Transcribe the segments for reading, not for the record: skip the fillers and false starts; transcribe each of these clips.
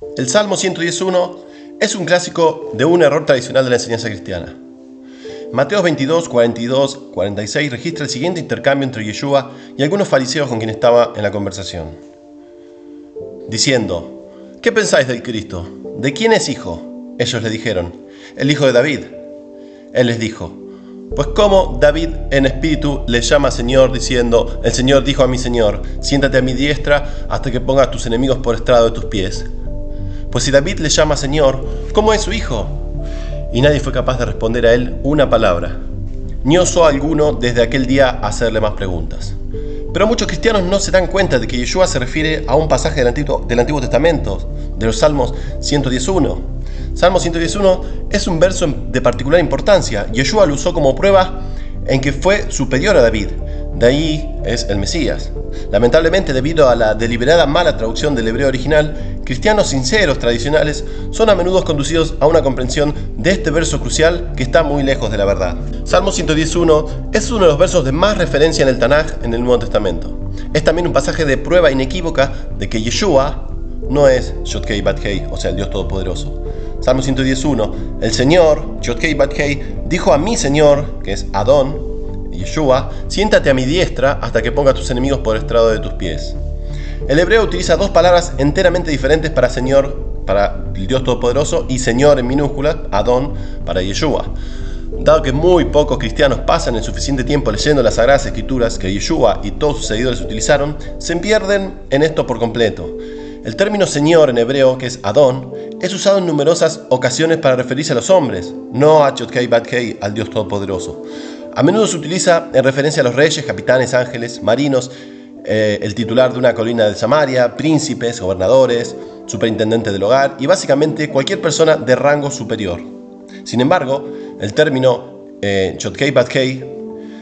El Salmo 111 es un clásico de un error tradicional de la enseñanza cristiana. Mateo 22, 42, 46 registra el siguiente intercambio entre Yeshua y algunos fariseos con quien estaba en la conversación. Diciendo: ¿qué pensáis del Cristo? ¿De quién es hijo? Ellos le dijeron: el hijo de David. Él les dijo: pues cómo David en espíritu le llama Señor, diciendo: el Señor dijo a mi Señor, siéntate a mi diestra hasta que pongas tus enemigos por estrado de tus pies. Pues si David le llama Señor, ¿cómo es su hijo? Y nadie fue capaz de responder a él una palabra, ni osó alguno desde aquel día hacerle más preguntas. Pero muchos cristianos no se dan cuenta de que Yeshua se refiere a un pasaje del Antiguo Testamento, de los Salmos 111. Salmo 111 es un verso de particular importancia. Yeshua lo usó como prueba en que fue superior a David. De ahí es el Mesías. Lamentablemente, debido a la deliberada mala traducción del hebreo original, cristianos sinceros tradicionales son a menudo conducidos a una comprensión de este verso crucial que está muy lejos de la verdad. Salmo 111 es uno de los versos de más referencia en el Tanaj en el Nuevo Testamento. Es también un pasaje de prueba inequívoca de que Yeshua no es Yod-Hei Bat-Hei, o sea, el Dios Todopoderoso. Salmo 111, el Señor, Yod-Hei Bat-Hei, dijo a mi Señor, que es Adón, Yeshua, siéntate a mi diestra hasta que ponga tus enemigos por estrado de tus pies. El hebreo utiliza dos palabras enteramente diferentes para Señor, para el Dios Todopoderoso, y Señor en minúscula, Adón, para Yeshua. Dado que muy pocos cristianos pasan el suficiente tiempo leyendo las Sagradas Escrituras que Yeshua y todos sus seguidores utilizaron, se pierden en esto por completo. El término Señor en hebreo, que es Adón, es usado en numerosas ocasiones para referirse a los hombres, no a Yod-Hei Bat-Hei, al Dios Todopoderoso. A menudo se utiliza en referencia a los reyes, capitanes, ángeles, marinos, el titular de una colina de Samaria, príncipes, gobernadores, superintendente del hogar y básicamente cualquier persona de rango superior. Sin embargo, el término Yod-Hei Bat-Hei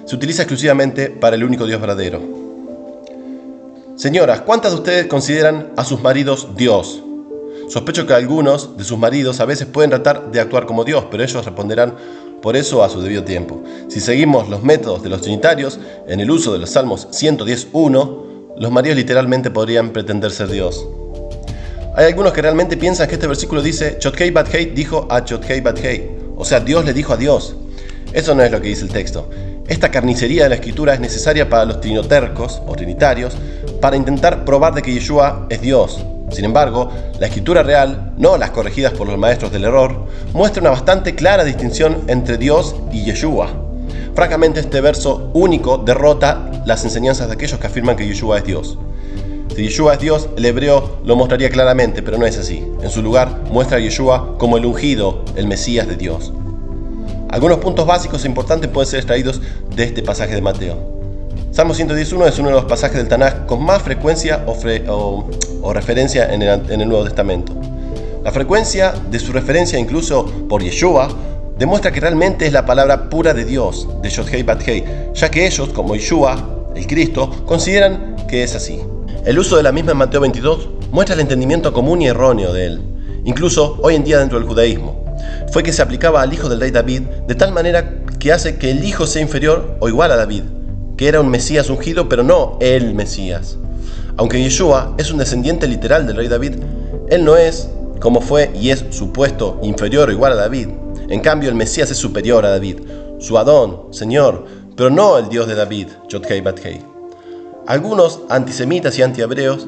se utiliza exclusivamente para el único Dios verdadero. Señoras, ¿cuántas de ustedes consideran a sus maridos Dios? Sospecho que algunos de sus maridos a veces pueden tratar de actuar como Dios, pero ellos responderán por eso a su debido tiempo. Si seguimos los métodos de los trinitarios en el uso de los Salmos 111, los maridos literalmente podrían pretender ser Dios. Hay algunos que realmente piensan que este versículo dice Yod-Hei Bat-Hei dijo a Yod-Hei Bat-Hei, o sea, Dios le dijo a Dios. Eso no es lo que dice el texto. Esta carnicería de la escritura es necesaria para los trinotercos o trinitarios para intentar probar de que Yeshua es Dios. Sin embargo, la escritura real, no las corregidas por los maestros del error, muestra una bastante clara distinción entre Dios y Yeshua. Francamente, este verso único derrota las enseñanzas de aquellos que afirman que Yeshua es Dios. Si Yeshua es Dios, el hebreo lo mostraría claramente, pero no es así. En su lugar, muestra a Yeshua como el ungido, el Mesías de Dios. Algunos puntos básicos e importantes pueden ser extraídos de este pasaje de Mateo. Salmo 111 es uno de los pasajes del Tanaj con más frecuencia o referencia en el Nuevo Testamento. La frecuencia de su referencia, incluso por Yeshua, demuestra que realmente es la palabra pura de Dios, de Yod-Hei Bat-Hei, ya que ellos, como Yeshua, el Cristo, consideran que es así. El uso de la misma en Mateo 22 muestra el entendimiento común y erróneo de él, incluso hoy en día dentro del judaísmo. Fue que se aplicaba al hijo del rey David de tal manera que hace que el hijo sea inferior o igual a David, que era un Mesías ungido, pero no el Mesías. Aunque Yeshua es un descendiente literal del rey David, él no es, como fue y es supuesto, inferior o igual a David. En cambio, el Mesías es superior a David, su Adón, Señor, pero no el Dios de David, Yod-Hei Bat-Hei. Algunos antisemitas y antihebreos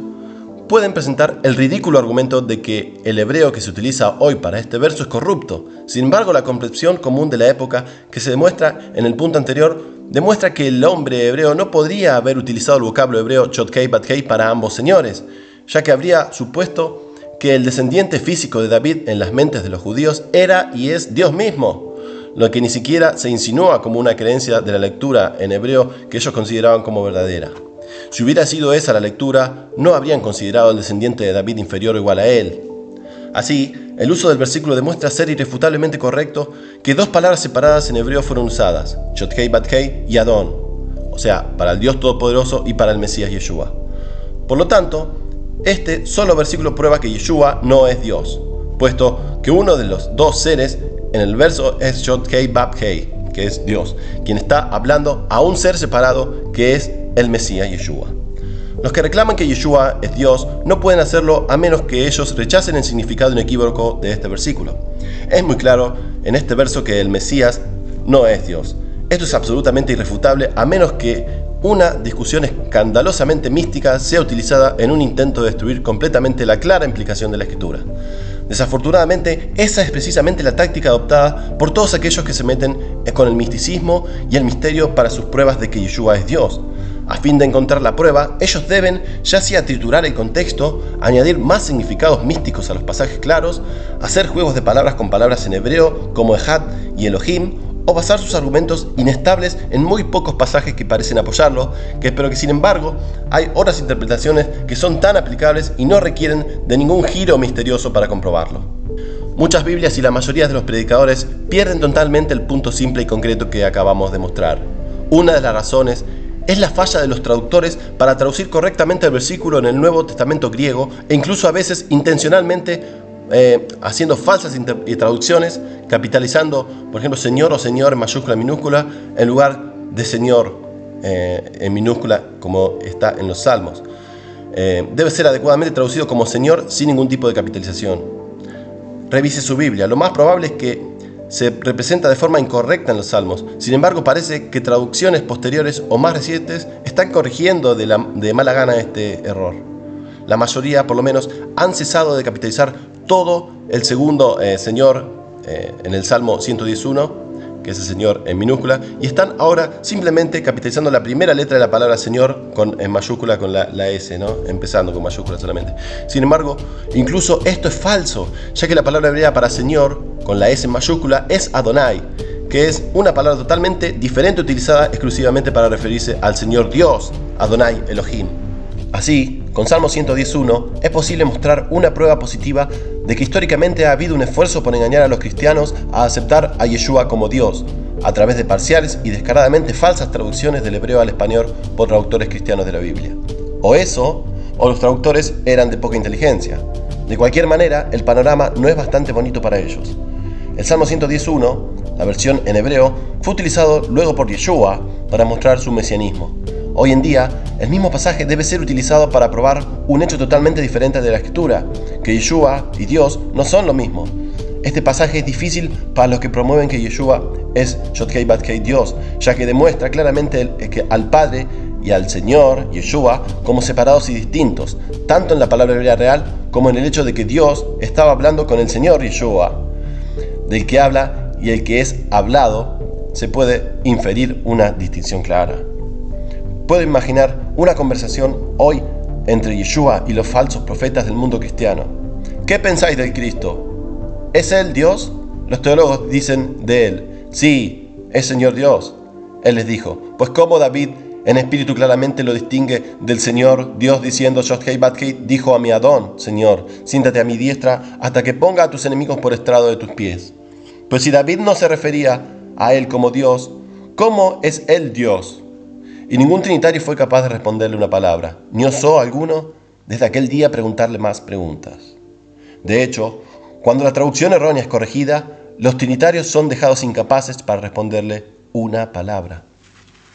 pueden presentar el ridículo argumento de que el hebreo que se utiliza hoy para este verso es corrupto. Sin embargo, la comprensión común de la época que se demuestra en el punto anterior demuestra que el hombre hebreo no podría haber utilizado el vocablo hebreo Yod-Hei Bat-Hei para ambos señores, ya que habría supuesto que el descendiente físico de David en las mentes de los judíos era y es Dios mismo, lo que ni siquiera se insinúa como una creencia de la lectura en hebreo que ellos consideraban como verdadera. Si hubiera sido esa la lectura, no habrían considerado al descendiente de David inferior o igual a él. Así, el uso del versículo demuestra ser irrefutablemente correcto que dos palabras separadas en hebreo fueron usadas, Yod-Hei Bat-Hei y Adón, o sea, para el Dios Todopoderoso y para el Mesías Yeshua. Por lo tanto, este solo versículo prueba que Yeshua no es Dios, puesto que uno de los dos seres en el verso es Yod-Hei Bat-Hei, que es Dios, quien está hablando a un ser separado que es el Mesías Yeshua. Los que reclaman que Yeshua es Dios no pueden hacerlo a menos que ellos rechacen el significado inequívoco de este versículo. Es muy claro en este verso que el Mesías no es Dios. Esto es absolutamente irrefutable a menos que una discusión escandalosamente mística sea utilizada en un intento de destruir completamente la clara implicación de la Escritura. Desafortunadamente, esa es precisamente la táctica adoptada por todos aquellos que se meten con el misticismo y el misterio para sus pruebas de que Yeshua es Dios. A fin de encontrar la prueba, ellos deben ya sea triturar el contexto, añadir más significados místicos a los pasajes claros, hacer juegos de palabras con palabras en hebreo como Ejad y Elohim, o basar sus argumentos inestables en muy pocos pasajes que parecen apoyarlo, pero que sin embargo hay otras interpretaciones que son tan aplicables y no requieren de ningún giro misterioso para comprobarlo. Muchas Biblias y la mayoría de los predicadores pierden totalmente el punto simple y concreto que acabamos de mostrar. Una de las razones es la falla de los traductores para traducir correctamente el versículo en el Nuevo Testamento griego e incluso a veces intencionalmente haciendo falsas traducciones, capitalizando, por ejemplo, Señor o Señor en mayúscula y minúscula en lugar de Señor en minúscula como está en los Salmos. Debe ser adecuadamente traducido como Señor sin ningún tipo de capitalización. Revise su Biblia. Lo más probable es que se representa de forma incorrecta en los Salmos. Sin embargo, parece que traducciones posteriores o más recientes están corrigiendo de mala gana este error. La mayoría, por lo menos, han cesado de capitalizar todo el segundo Señor en el Salmo 111, que es el Señor en minúscula, y están ahora simplemente capitalizando la primera letra de la palabra Señor en mayúscula con la S, ¿no? Empezando con mayúscula solamente. Sin embargo, incluso esto es falso, ya que la palabra hebrea para Señor con la S en mayúscula es Adonai, que es una palabra totalmente diferente utilizada exclusivamente para referirse al Señor Dios, Adonai Elohim. Así, con Salmo 111 es posible mostrar una prueba positiva de que históricamente ha habido un esfuerzo por engañar a los cristianos a aceptar a Yeshua como Dios, a través de parciales y descaradamente falsas traducciones del hebreo al español por traductores cristianos de la Biblia. O eso, o los traductores eran de poca inteligencia. De cualquier manera, el panorama no es bastante bonito para ellos. El Salmo 111, la versión en hebreo, fue utilizado luego por Yeshua para mostrar su mesianismo. Hoy en día, el mismo pasaje debe ser utilizado para probar un hecho totalmente diferente de la Escritura, que Yeshua y Dios no son lo mismo. Este pasaje es difícil para los que promueven que Yeshua es Yod-Hei Bat-Hei Dios, ya que demuestra claramente al Padre y al Señor, Yeshua, como separados y distintos, tanto en la palabra hebrea real como en el hecho de que Dios estaba hablando con el Señor Yeshua. Del que habla y el que es hablado se puede inferir una distinción clara. Puedo imaginar una conversación hoy entre Yeshua y los falsos profetas del mundo cristiano. ¿Qué pensáis del Cristo? ¿Es Él Dios? Los teólogos dicen de Él: sí, es Señor Dios. Él les dijo: pues como David en espíritu claramente lo distingue del Señor Dios, diciendo: Yod-Hei Bat-Hei dijo a mi Adón, Señor, siéntate a mi diestra hasta que ponga a tus enemigos por estrado de tus pies. Pues si David no se refería a Él como Dios, ¿cómo es Él Dios? Y ningún trinitario fue capaz de responderle una palabra, ni osó alguno desde aquel día preguntarle más preguntas. De hecho, cuando la traducción errónea es corregida, los trinitarios son dejados incapaces para responderle una palabra.